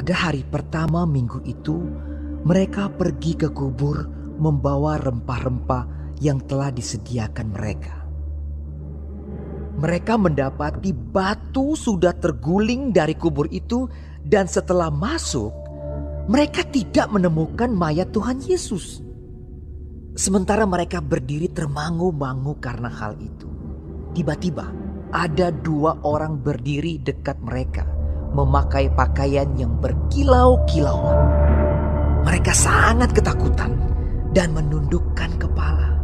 Pada hari pertama minggu itu, mereka pergi ke kubur membawa rempah-rempah yang telah disediakan mereka. Mereka mendapati batu sudah terguling dari kubur itu, dan setelah masuk, mereka tidak menemukan mayat Tuhan Yesus. Sementara mereka berdiri termangu-mangu karena hal itu, tiba-tiba ada 2 orang berdiri dekat mereka, memakai pakaian yang berkilau-kilauan. Mereka sangat ketakutan dan menundukkan kepala.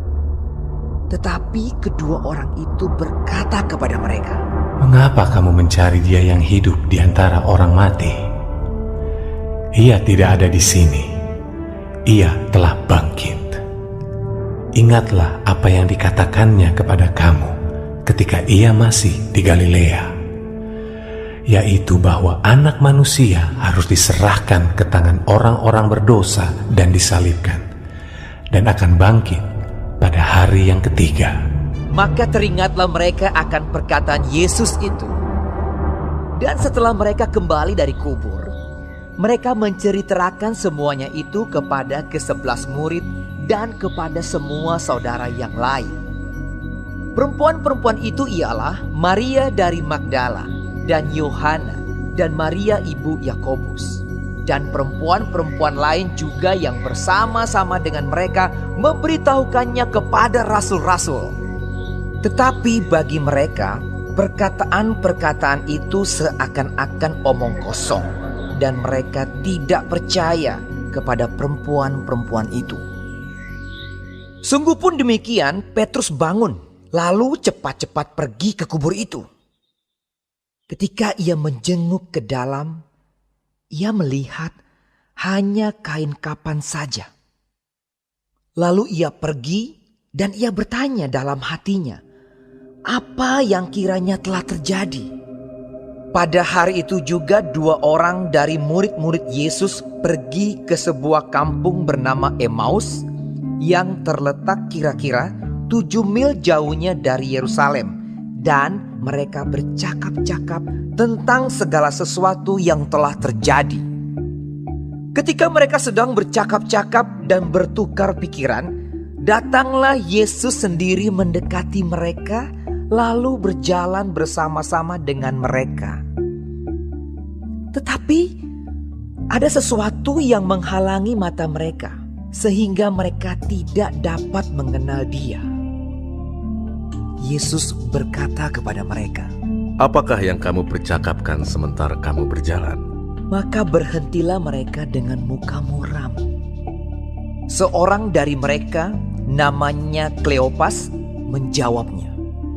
Tetapi kedua orang itu berkata kepada mereka, "Mengapa kamu mencari Dia yang hidup di antara orang mati? Ia tidak ada di sini. Ia telah bangkit. Ingatlah apa yang dikatakannya kepada kamu ketika Ia masih di Galilea, yaitu bahwa Anak Manusia harus diserahkan ke tangan orang-orang berdosa dan disalibkan, dan akan bangkit pada hari yang ketiga." Maka teringatlah mereka akan perkataan Yesus itu. Dan setelah mereka kembali dari kubur, mereka menceritakan semuanya itu kepada ke-11 murid dan kepada semua saudara yang lain. Perempuan-perempuan itu ialah Maria dari Magdala dan Yohana dan Maria ibu Yakobus, dan perempuan-perempuan lain juga yang bersama-sama dengan mereka memberitahukannya kepada rasul-rasul. Tetapi bagi mereka, perkataan-perkataan itu seakan-akan omong kosong, dan mereka tidak percaya kepada perempuan-perempuan itu. Sungguh pun demikian, Petrus bangun, lalu cepat-cepat pergi ke kubur itu. Ketika ia menjenguk ke dalam, ia melihat hanya kain kapan saja. Lalu ia pergi dan ia bertanya dalam hatinya, apa yang kiranya telah terjadi? Pada hari itu juga 2 orang dari murid-murid Yesus pergi ke sebuah kampung bernama Emmaus yang terletak kira-kira 7 mil jauhnya dari Yerusalem, dan mereka bercakap-cakap tentang segala sesuatu yang telah terjadi. Ketika mereka sedang bercakap-cakap dan bertukar pikiran, datanglah Yesus sendiri mendekati mereka, lalu berjalan bersama-sama dengan mereka. Tetapi ada sesuatu yang menghalangi mata mereka, sehingga mereka tidak dapat mengenal Dia. Yesus berkata kepada mereka, "Apakah yang kamu percakapkan sementara kamu berjalan?" Maka berhentilah mereka dengan muka muram. Seorang dari mereka, namanya Kleopas, menjawabnya,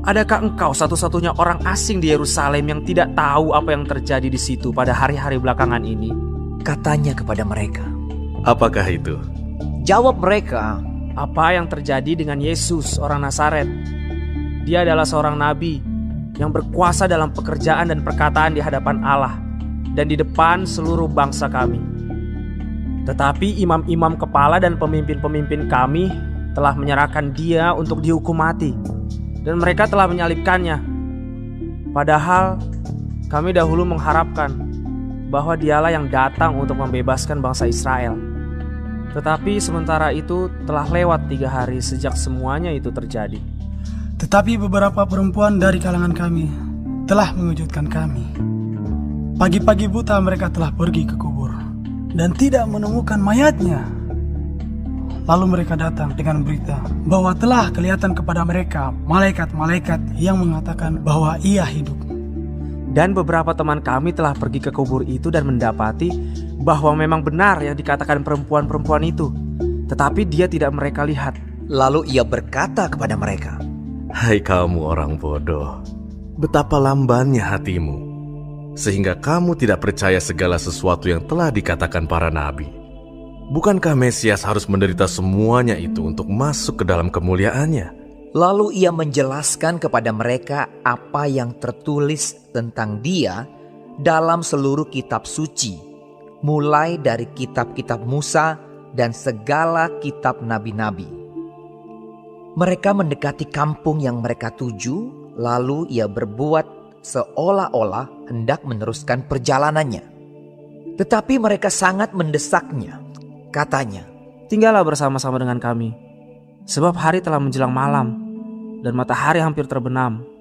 "Adakah engkau satu-satunya orang asing di Yerusalem yang tidak tahu apa yang terjadi di situ pada hari-hari belakangan ini?" Katanya kepada mereka. "Apakah itu?" Jawab mereka, "Apa yang terjadi dengan Yesus orang Nazaret? Dia adalah seorang nabi yang berkuasa dalam pekerjaan dan perkataan di hadapan Allah dan di depan seluruh bangsa kami. Tetapi imam-imam kepala dan pemimpin-pemimpin kami telah menyerahkan Dia untuk dihukum mati, dan mereka telah menyalibkannya. Padahal kami dahulu mengharapkan bahwa Dialah yang datang untuk membebaskan bangsa Israel. Tetapi sementara itu telah lewat 3 hari sejak semuanya itu terjadi. Tetapi beberapa perempuan dari kalangan kami telah mengejutkan kami. Pagi-pagi buta mereka telah pergi ke kubur dan tidak menemukan mayatnya. Lalu mereka datang dengan berita bahwa telah kelihatan kepada mereka malaikat-malaikat yang mengatakan bahwa Ia hidup. Dan beberapa teman kami telah pergi ke kubur itu dan mendapati bahwa memang benar yang dikatakan perempuan-perempuan itu, tetapi dia tidak mereka lihat." Lalu ia berkata kepada mereka, "Hai kamu orang bodoh, betapa lambannya hatimu, sehingga kamu tidak percaya segala sesuatu yang telah dikatakan para nabi. Bukankah Mesias harus menderita semuanya itu untuk masuk ke dalam kemuliaannya?" Lalu ia menjelaskan kepada mereka apa yang tertulis tentang Dia dalam seluruh kitab suci, mulai dari kitab-kitab Musa dan segala kitab nabi-nabi. Mereka mendekati kampung yang mereka tuju, lalu ia berbuat seolah-olah hendak meneruskan perjalanannya. Tetapi mereka sangat mendesaknya. Katanya, "Tinggallah bersama-sama dengan kami, sebab hari telah menjelang malam dan matahari hampir terbenam."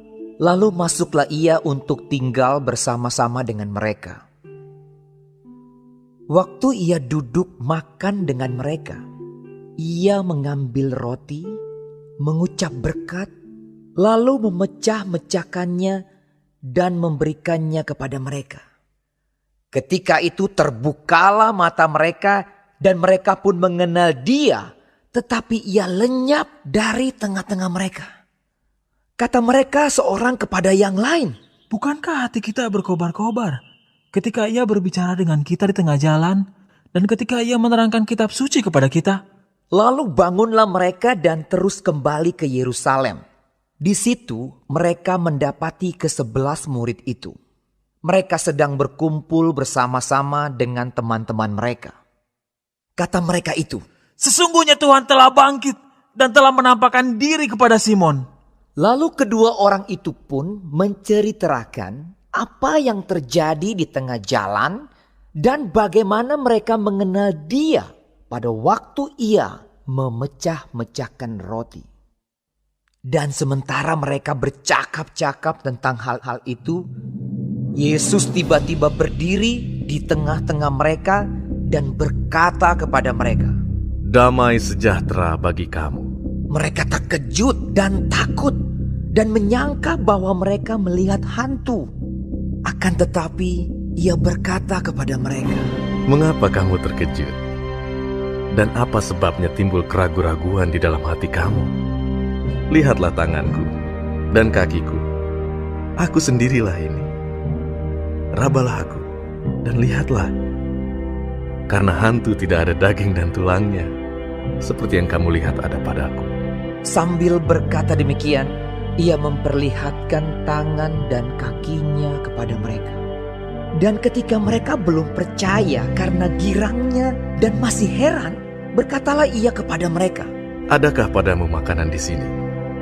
lalu masuklah ia untuk tinggal bersama-sama dengan mereka. Waktu ia duduk makan dengan mereka, ia mengambil roti, mengucap berkat, lalu memecah-mecahkannya dan memberikannya kepada mereka. Ketika itu terbukalah mata mereka dan mereka pun mengenal dia, tetapi ia lenyap dari tengah-tengah mereka. Kata mereka seorang kepada yang lain, Bukankah hati kita berkobar-kobar ketika ia berbicara dengan kita di tengah jalan dan ketika ia menerangkan kitab suci kepada kita? Lalu bangunlah mereka dan terus kembali ke Yerusalem. Di situ mereka mendapati ke-11 murid itu. Mereka sedang berkumpul bersama-sama dengan teman-teman mereka. Kata mereka itu, Sesungguhnya Tuhan telah bangkit dan telah menampakkan diri kepada Simon. lalu kedua orang itu pun menceritakan apa yang terjadi di tengah jalan dan bagaimana mereka mengenal dia pada waktu ia memecah-mecahkan roti. Dan sementara mereka bercakap-cakap tentang hal-hal itu, Yesus tiba-tiba berdiri di tengah-tengah mereka dan berkata kepada mereka. Damai sejahtera bagi kamu. Mereka terkejut dan takut dan menyangka bahwa mereka melihat hantu. Akan tetapi ia berkata kepada mereka, Mengapa kamu terkejut? Dan apa sebabnya timbul keraguan-raguan di dalam hati kamu? Lihatlah tanganku dan kakiku. Aku sendirilah ini. Rabalah aku dan lihatlah. Karena hantu tidak ada daging dan tulangnya, seperti yang kamu lihat ada padaku. Sambil berkata demikian, ia memperlihatkan tangan dan kakinya kepada mereka. Dan ketika mereka belum percaya karena girangnya dan masih heran, berkatalah ia kepada mereka, Adakah padamu makanan di sini?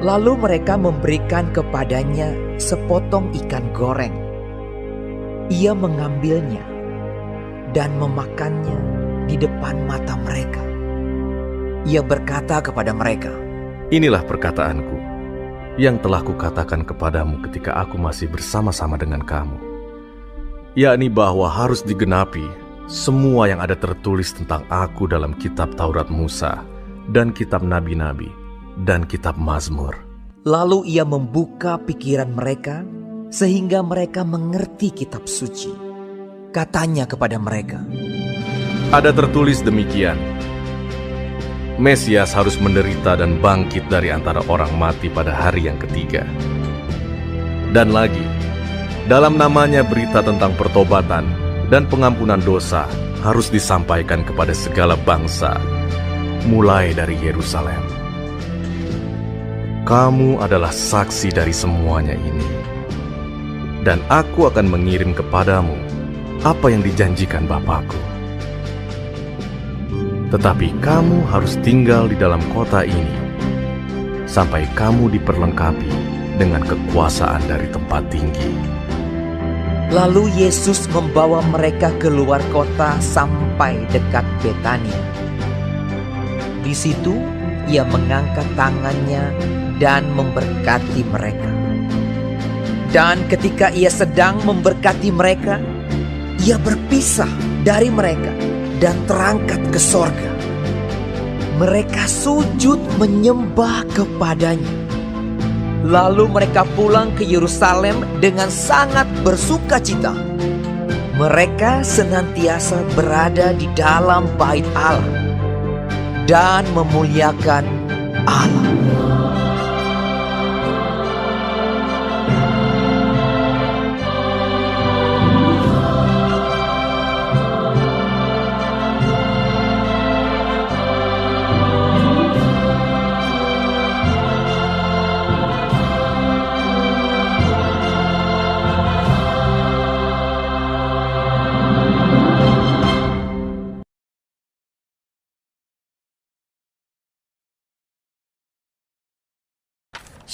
lalu mereka memberikan kepadanya sepotong ikan goreng. Ia mengambilnya dan memakannya di depan mata mereka. Ia berkata kepada mereka, Inilah perkataanku yang telah kukatakan kepadamu ketika aku masih bersama-sama dengan kamu, yakni bahwa harus digenapi semua yang ada tertulis tentang aku dalam kitab Taurat Musa dan kitab Nabi-Nabi dan kitab Mazmur. Lalu ia membuka pikiran mereka sehingga mereka mengerti kitab suci. Katanya kepada mereka, Ada tertulis demikian, Mesias harus menderita dan bangkit dari antara orang mati pada hari yang ketiga. Dan lagi, dalam namanya berita tentang pertobatan dan pengampunan dosa harus disampaikan kepada segala bangsa, mulai dari Yerusalem. Kamu adalah saksi dari semuanya ini. Dan aku akan mengirim kepadamu apa yang dijanjikan Bapakku. Tetapi kamu harus tinggal di dalam kota ini sampai kamu diperlengkapi dengan kekuasaan dari tempat tinggi. lalu Yesus membawa mereka keluar kota sampai dekat Betania. Di situ ia mengangkat tangannya dan memberkati mereka. Dan ketika ia sedang memberkati mereka, ia berpisah dari mereka dan terangkat ke sorga. Mereka sujud menyembah kepadanya. Lalu mereka pulang ke Yerusalem dengan sangat bersukacita. Mereka senantiasa berada di dalam bait Allah dan memuliakan Allah.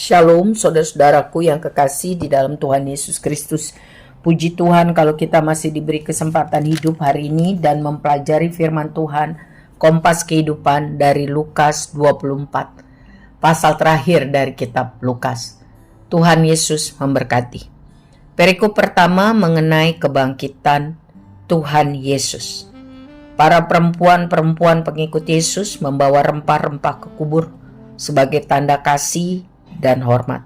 Shalom saudara-saudaraku yang kekasih di dalam Tuhan Yesus Kristus. Puji Tuhan kalau kita masih diberi kesempatan hidup hari ini dan mempelajari firman Tuhan, Kompas Kehidupan dari Lukas 24, pasal terakhir dari kitab Lukas. Tuhan Yesus memberkati. Perikop pertama mengenai kebangkitan Tuhan Yesus. Para perempuan-perempuan pengikut Yesus membawa rempah-rempah ke kubur sebagai tanda kasih dan hormat.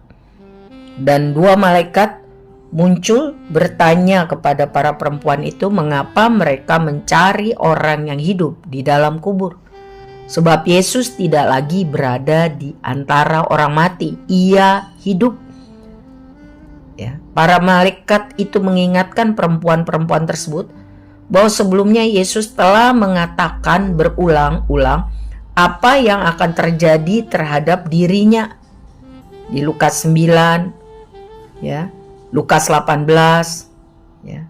Dan dua malaikat muncul bertanya kepada para perempuan itu mengapa mereka mencari orang yang hidup di dalam kubur. Sebab Yesus tidak lagi berada di antara orang mati, ia hidup. Ya, para malaikat itu mengingatkan perempuan-perempuan tersebut bahwa sebelumnya Yesus telah mengatakan berulang-ulang apa yang akan terjadi terhadap dirinya. Di Lukas 9, ya, Lukas 18, ya.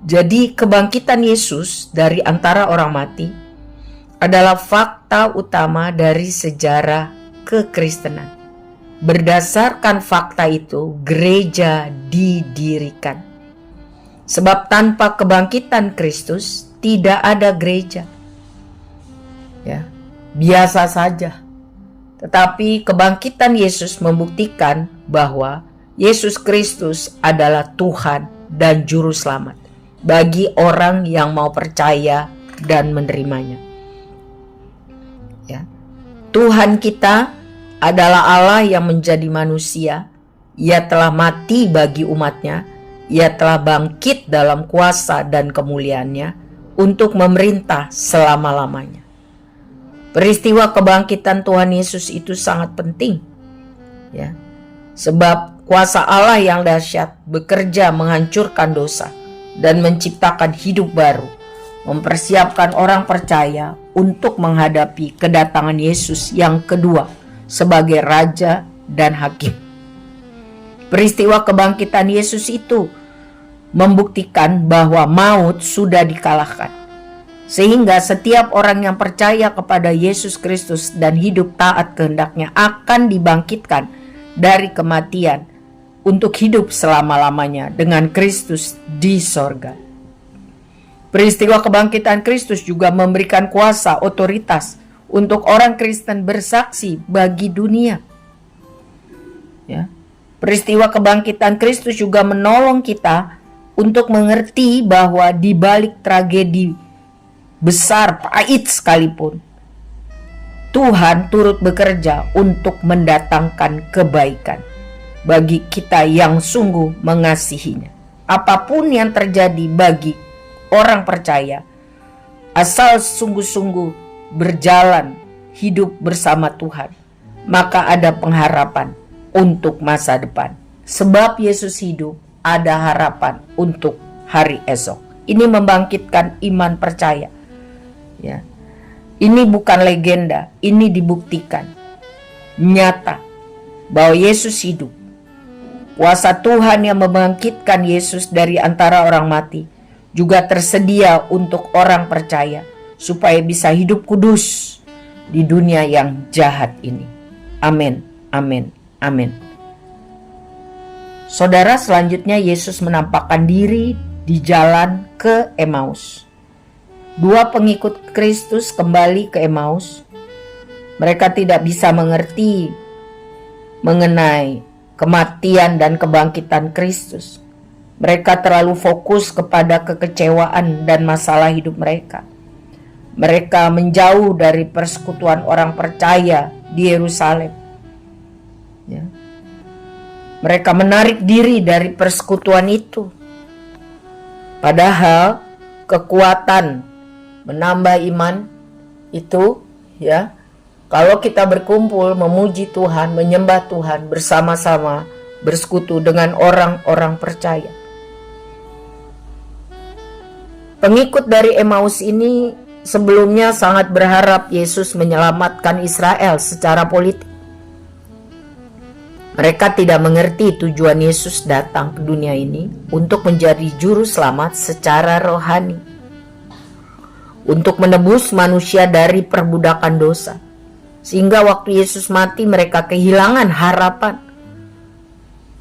Jadi kebangkitan Yesus dari antara orang mati adalah fakta utama dari sejarah kekristenan. Berdasarkan fakta itu, gereja didirikan. Sebab tanpa kebangkitan Kristus tidak ada gereja. Ya, biasa saja. Tetapi kebangkitan Yesus membuktikan bahwa Yesus Kristus adalah Tuhan dan Juru Selamat bagi orang yang mau percaya dan menerimanya. Ya. Tuhan kita adalah Allah yang menjadi manusia. Ia telah mati bagi umatnya. Ia telah bangkit dalam kuasa dan kemuliaannya untuk memerintah selama-lamanya. Peristiwa kebangkitan Tuhan Yesus itu sangat penting, ya, sebab kuasa Allah yang dahsyat bekerja menghancurkan dosa dan menciptakan hidup baru, mempersiapkan orang percaya untuk menghadapi kedatangan Yesus yang kedua sebagai Raja dan Hakim. Peristiwa kebangkitan Yesus itu membuktikan bahwa maut sudah dikalahkan. Sehingga setiap orang yang percaya kepada Yesus Kristus dan hidup taat kehendaknya akan dibangkitkan dari kematian untuk hidup selama-lamanya dengan Kristus di sorga. Peristiwa kebangkitan Kristus juga memberikan kuasa otoritas untuk orang Kristen bersaksi bagi dunia. Ya. Peristiwa kebangkitan Kristus juga menolong kita untuk mengerti bahwa di balik tragedi besar pahit sekalipun, Tuhan turut bekerja untuk mendatangkan kebaikan bagi kita yang sungguh mengasihinya. Apapun yang terjadi bagi orang percaya, asal sungguh-sungguh berjalan hidup bersama Tuhan, maka ada pengharapan untuk masa depan. Sebab Yesus hidup, ada harapan untuk hari esok. Ini membangkitkan iman percaya. Ya. Ini bukan legenda, ini dibuktikan nyata bahwa Yesus hidup. Kuasa Tuhan yang membangkitkan Yesus dari antara orang mati juga tersedia untuk orang percaya supaya bisa hidup kudus di dunia yang jahat ini. Amin, amin, amin. Saudara, selanjutnya Yesus menampakkan diri di jalan ke Emmaus. Dua pengikut Kristus kembali ke Emmaus. Mereka tidak bisa mengerti mengenai kematian dan kebangkitan Kristus. Mereka terlalu fokus kepada kekecewaan dan masalah hidup mereka. Mereka menjauh dari persekutuan orang percaya di Yerusalem. Ya. Mereka menarik diri dari persekutuan itu. Padahal kekuatan menambah iman itu, ya, kalau kita berkumpul memuji Tuhan, menyembah Tuhan bersama-sama, bersekutu dengan orang-orang percaya. Pengikut dari Emmaus ini sebelumnya sangat berharap Yesus menyelamatkan Israel secara politik. Mereka tidak mengerti tujuan Yesus datang ke dunia ini untuk menjadi juru selamat secara rohani, untuk menebus manusia dari perbudakan dosa. Sehingga waktu Yesus mati mereka kehilangan harapan.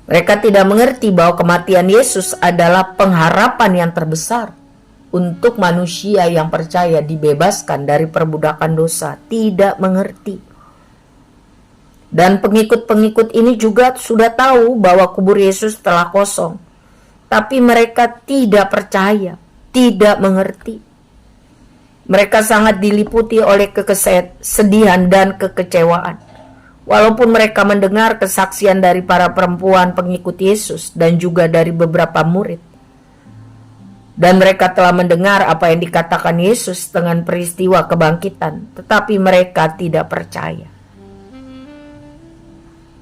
Mereka tidak mengerti bahwa kematian Yesus adalah pengharapan yang terbesar untuk manusia yang percaya dibebaskan dari perbudakan dosa. Tidak mengerti. Dan pengikut-pengikut ini juga sudah tahu bahwa kubur Yesus telah kosong. Tapi mereka tidak percaya, tidak mengerti. Mereka sangat diliputi oleh kesedihan dan kekecewaan. Walaupun mereka mendengar kesaksian dari para perempuan pengikut Yesus dan juga dari beberapa murid. Dan mereka telah mendengar apa yang dikatakan Yesus dengan peristiwa kebangkitan, tetapi mereka tidak percaya.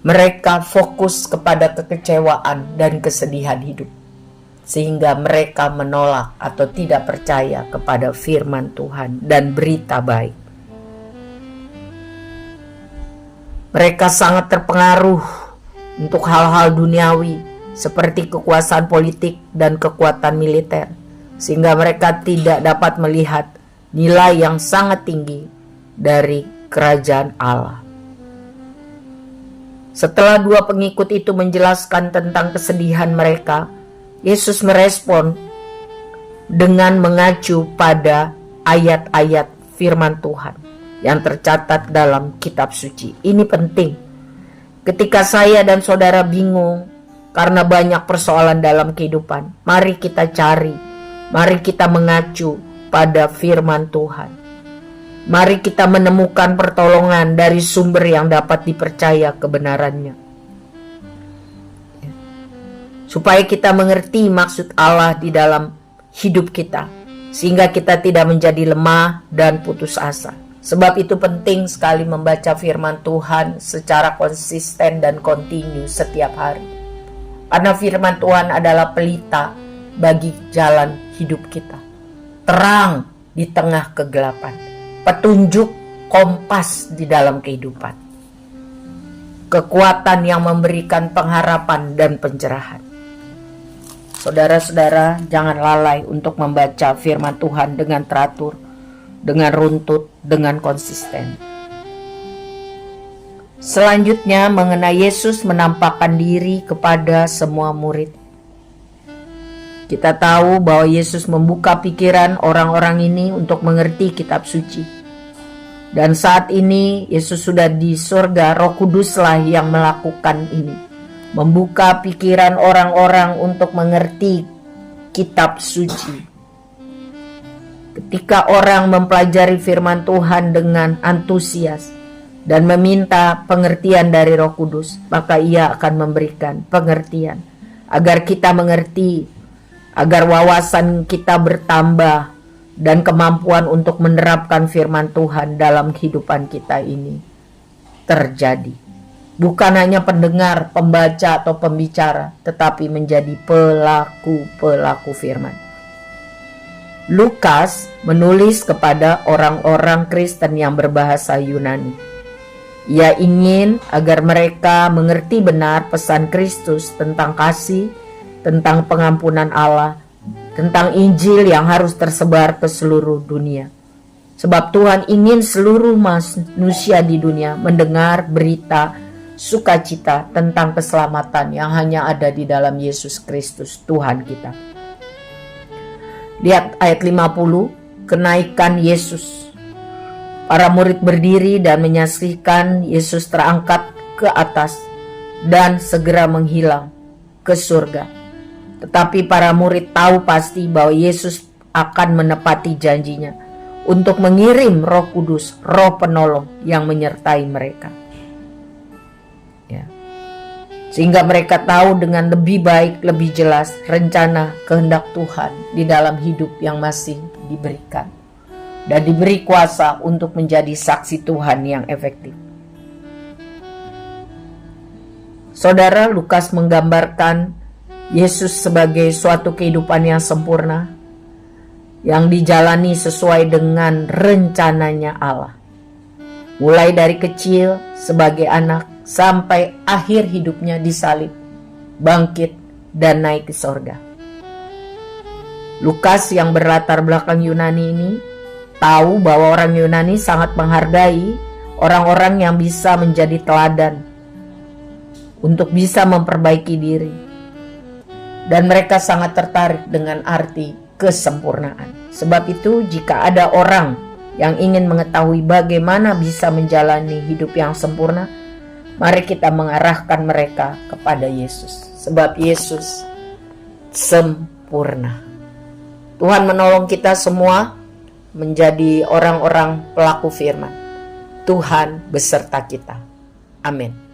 Mereka fokus kepada kekecewaan dan kesedihan hidup, sehingga mereka menolak atau tidak percaya kepada firman Tuhan dan berita baik. Mereka sangat terpengaruh untuk hal-hal duniawi seperti kekuasaan politik dan kekuatan militer, sehingga mereka tidak dapat melihat nilai yang sangat tinggi dari kerajaan Allah. Setelah dua pengikut itu menjelaskan tentang kesedihan mereka, Yesus merespon dengan mengacu pada ayat-ayat firman Tuhan yang tercatat dalam kitab suci. Ini penting. Ketika saya dan saudara bingung karena banyak persoalan dalam kehidupan, mari kita cari, mari kita mengacu pada firman Tuhan. Mari kita menemukan pertolongan dari sumber yang dapat dipercaya kebenarannya. Supaya kita mengerti maksud Allah di dalam hidup kita, sehingga kita tidak menjadi lemah dan putus asa. Sebab itu penting sekali membaca firman Tuhan secara konsisten dan kontinu setiap hari. Karena firman Tuhan adalah pelita bagi jalan hidup kita. Terang di tengah kegelapan. Petunjuk kompas di dalam kehidupan. Kekuatan yang memberikan pengharapan dan pencerahan. Saudara-saudara, jangan lalai untuk membaca firman Tuhan dengan teratur, dengan runtut, dengan konsisten. Selanjutnya mengenai Yesus menampakkan diri kepada semua murid. Kita tahu bahwa Yesus membuka pikiran orang-orang ini untuk mengerti kitab suci. Dan saat ini Yesus sudah di surga, Roh Kuduslah yang melakukan ini. Membuka pikiran orang-orang untuk mengerti kitab suci. Ketika orang mempelajari firman Tuhan dengan antusias dan meminta pengertian dari Roh Kudus, maka Ia akan memberikan pengertian agar kita mengerti, agar wawasan kita bertambah dan kemampuan untuk menerapkan firman Tuhan dalam kehidupan kita ini terjadi. Bukan hanya pendengar, pembaca atau pembicara, tetapi menjadi pelaku-pelaku firman. Lukas menulis kepada orang-orang Kristen yang berbahasa Yunani. Ia ingin agar mereka mengerti benar pesan Kristus tentang kasih, tentang pengampunan Allah, tentang Injil yang harus tersebar ke seluruh dunia. Sebab Tuhan ingin seluruh manusia di dunia mendengar berita sukacita tentang keselamatan yang hanya ada di dalam Yesus Kristus Tuhan kita. Lihat ayat 50, kenaikan Yesus. Para murid berdiri dan menyaksikan Yesus terangkat ke atas dan segera menghilang ke surga. Tetapi para murid tahu pasti bahwa Yesus akan menepati janjinya untuk mengirim Roh Kudus, Roh Penolong yang menyertai mereka. Ya. Sehingga mereka tahu dengan lebih baik, lebih jelas rencana kehendak Tuhan di dalam hidup yang masih diberikan. Dan diberi kuasa untuk menjadi saksi Tuhan yang efektif. Saudara, Lukas menggambarkan Yesus sebagai suatu kehidupan yang sempurna, yang dijalani sesuai dengan rencananya Allah. Mulai dari kecil sebagai anak sampai akhir hidupnya disalib, bangkit, dan naik ke sorga. Lukas yang berlatar belakang Yunani ini tahu bahwa orang Yunani sangat menghargai orang-orang yang bisa menjadi teladan untuk bisa memperbaiki diri. Dan mereka sangat tertarik dengan arti kesempurnaan. Sebab itu, jika ada orang yang ingin mengetahui bagaimana bisa menjalani hidup yang sempurna, mari kita mengarahkan mereka kepada Yesus. Sebab Yesus sempurna. Tuhan menolong kita semua menjadi orang-orang pelaku firman. Tuhan beserta kita. Amin.